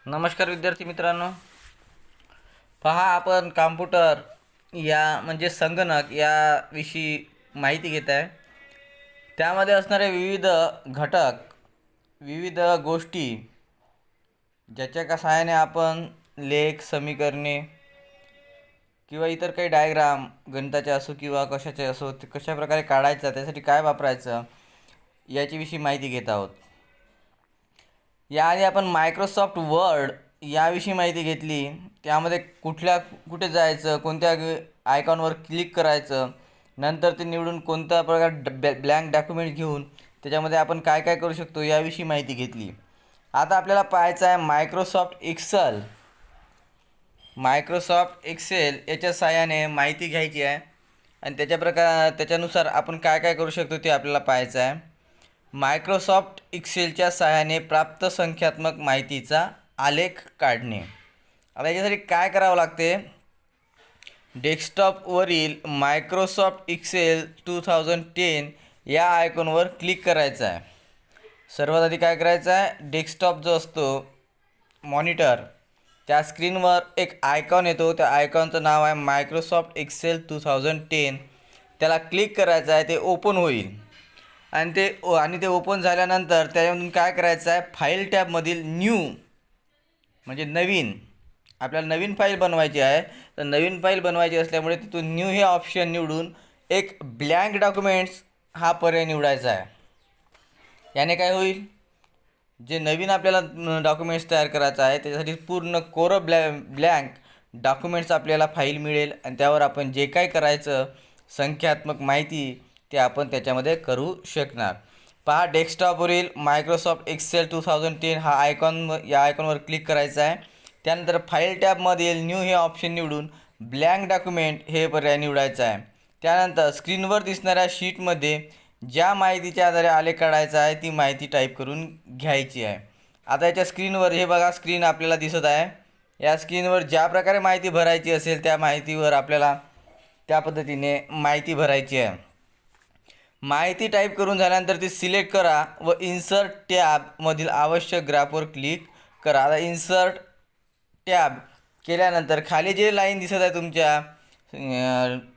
नमस्कार विद्यार्थी मित्रांनो. पहा, आपण कॉम्प्युटर म्हणजे संगणक याविषयी माहिती घेत आहे. त्यामध्ये असणारे विविध घटक, विविध गोष्टी ज्याच्या का सहाय्याने आपण लेख, समीकरणे किंवा इतर काही डायग्राम गणिताचे असो किंवा कशाचे असो ते कशा प्रकारे काढायचं, त्यासाठी काय वापरायचं याच्याविषयी माहिती घेत आहोत. याआधी आपण मायक्रोसॉफ्ट वर्ड याविषयी माहिती घेतली. त्यामध्ये कुठे जायचं, कोणत्या आयकॉनवर क्लिक करायचं, नंतर ते निवडून कोणत्या प्रकार ब्लँक डॉक्युमेंट घेऊन त्याच्यामध्ये आपण काय काय करू शकतो याविषयी माहिती घेतली. आता आपल्याला पाहायचं आहे मायक्रोसॉफ्ट एक्सेल याच्या सहाय्याने माहिती घ्यायची आहे आणि त्याच्यानुसार आपण काय काय करू शकतो ते आपल्याला पाहायचं आहे. मायक्रोसॉफ्ट एक्सेलच्या सहाय्याने प्राप्त संख्यात्मक माहितीचा आलेख काढणे. आता याच्यासाठी काय करावं लागते, डेस्कटॉपवरील मायक्रोसॉफ्ट एक्सेल 2010 या आयकॉनवर क्लिक करायचं आहे. सर्वात आधी काय करायचं आहे, डेस्कटॉप जो असतो मॉनिटर त्या स्क्रीनवर एक आयकॉन येतो. त्या आयकॉनचं नाव आहे मायक्रोसॉफ्ट एक्सेल 2010. त्याला क्लिक करायचं आहे, ते ओपन होईल आणि ते ओपन झाल्यानंतर त्याच्यामधून काय करायचं आहे, फाईल टॅबमधील न्यू म्हणजे नवीन, आपल्याला नवीन फाईल बनवायची आहे. तर नवीन फाईल बनवायची असल्यामुळे तिथून न्यू हे ऑप्शन निवडून एक ब्लँक डॉक्युमेंट्स हा पर्याय निवडायचा आहे. याने काय होईल, जे नवीन आपल्याला डॉक्युमेंट्स तयार करायचं आहे त्याच्यासाठी पूर्ण कोरं ब्लँक डॉक्युमेंट्स आपल्याला फाईल मिळेल आणि त्यावर आपण जे काय करायचं संख्यात्मक माहिती ते आपण त्याच्यामध्ये करू शकणार. पहा, डेस्कटॉपवरील मायक्रोसॉफ्ट एक्सेल 2010 हा आयकॉनवर क्लिक करायचा आहे. त्यानंतर फाईल टॅबमधील न्यू हे ऑप्शन निवडून ब्लँक डॉक्युमेंट हे पर्याय निवडायचा आहे. त्यानंतर स्क्रीनवर दिसणाऱ्या शीटमध्ये ज्या माहितीच्या आधारे आलेख काढायचा आहे ती माहिती टाईप करून घ्यायची आहे. आता याच्या स्क्रीनवर हे बघा, स्क्रीन आपल्याला दिसत आहे. या स्क्रीनवर ज्या प्रकारे माहिती भरायची असेल त्या माहितीवर आपल्याला त्या पद्धतीने माहिती भरायची आहे. माहिती टाईप करून झाल्यानंतर ती सिलेक्ट करा व इन्सर्ट टॅबमधील आवश्यक ग्राफवर क्लिक करा. आता इन्सर्ट टॅब केल्यानंतर खाली जे लाईन दिसत आहे तुमच्या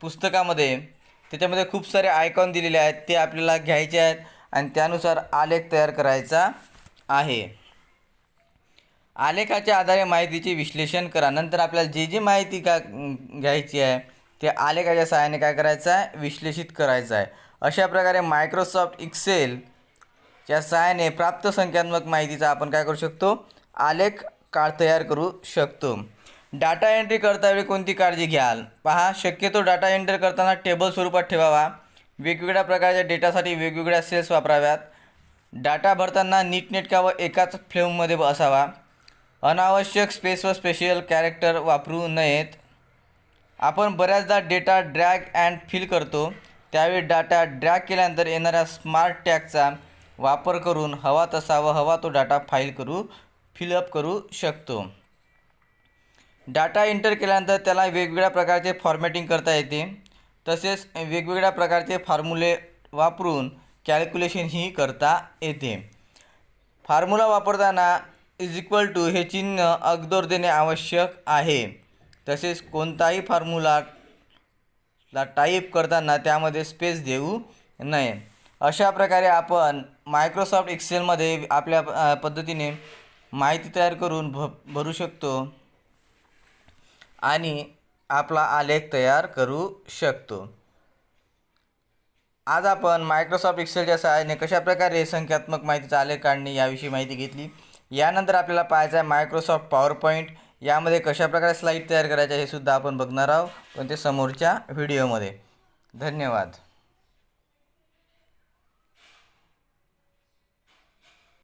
पुस्तकामध्ये त्याच्यामध्ये खूप सारे आयकॉन दिलेले आहेत, ते आपल्याला घ्यायचे आहेत आणि त्यानुसार आलेख तयार करायचा आहे. आलेखाच्या आधारे माहितीचे विश्लेषण करा. नंतर आपल्याला जी माहिती घ्यायची आहे ते आलेखाच्या सहाय्याने काय करायचं आहे, विश्लेषित करायचं आहे. अशा प्रकारे मायक्रोसॉफ्ट एक्सेलच्या सहाय्याने प्राप्त संख्यात्मक माहितीचा आपण काय करू शकतो, आलेख तयार करू शकतो. डाटा एंट्री करतावेळी कोणती काळजी घ्याल. पहा, शक्यतो डाटा एंट्री करताना टेबल स्वरूपात ठेवावा. वेगवेगळ्या प्रकारच्या डेटासाठी वेगवेगळ्या सेल्स वापराव्यात. डाटा भरताना नीटनेटका व एकाच फ्रेममध्ये असावा. अनावश्यक स्पेस व स्पेशल कॅरेक्टर वापरू नयेत. आपण बऱ्याचदा डेटा ड्रॅग अँड फिल करतो, त्यावेळी डाटा ड्रॅग केल्यानंतर येणाऱ्या स्मार्ट टॅगचा वापर करून हवा तसा व हवा तो डाटा फिलअप करू शकतो. डाटा एंटर केल्यानंतर त्याला वेगवेगळ्या प्रकारचे फॉर्मॅटिंग करता येते. तसेच वेगवेगळ्या प्रकारचे फॉर्म्युले वापरून कॅल्क्युलेशन ही करता येते. फॉर्म्युला वापरताना == हे चिन्ह अगोदर देणे आवश्यक आहे. तसेच कोणताही फॉर्म्युला टाईप करताना त्यामध्ये स्पेस देऊ नये. अशा प्रकारे आपण मायक्रोसॉफ्ट एक्सेलमध्ये आपल्या पद्धतीने माहिती तयार करून भरू शकतो आणि आपला आलेख तयार करू शकतो. आज आपण मायक्रोसॉफ्ट एक्सेलच्या सहाय्याने कशाप्रकारे संख्यात्मक माहितीचा आलेख काढणे याविषयी माहिती घेतली. यानंतर आपल्याला पाहायचं आहे मायक्रोसॉफ्ट पॉवरपॉईंट. यामध्ये कशाप्रकारे स्लाईड तयार करायच्या हे सुद्धा आपण बघणार आहोत, पण ते समोरच्या व्हिडिओमध्ये. धन्यवाद.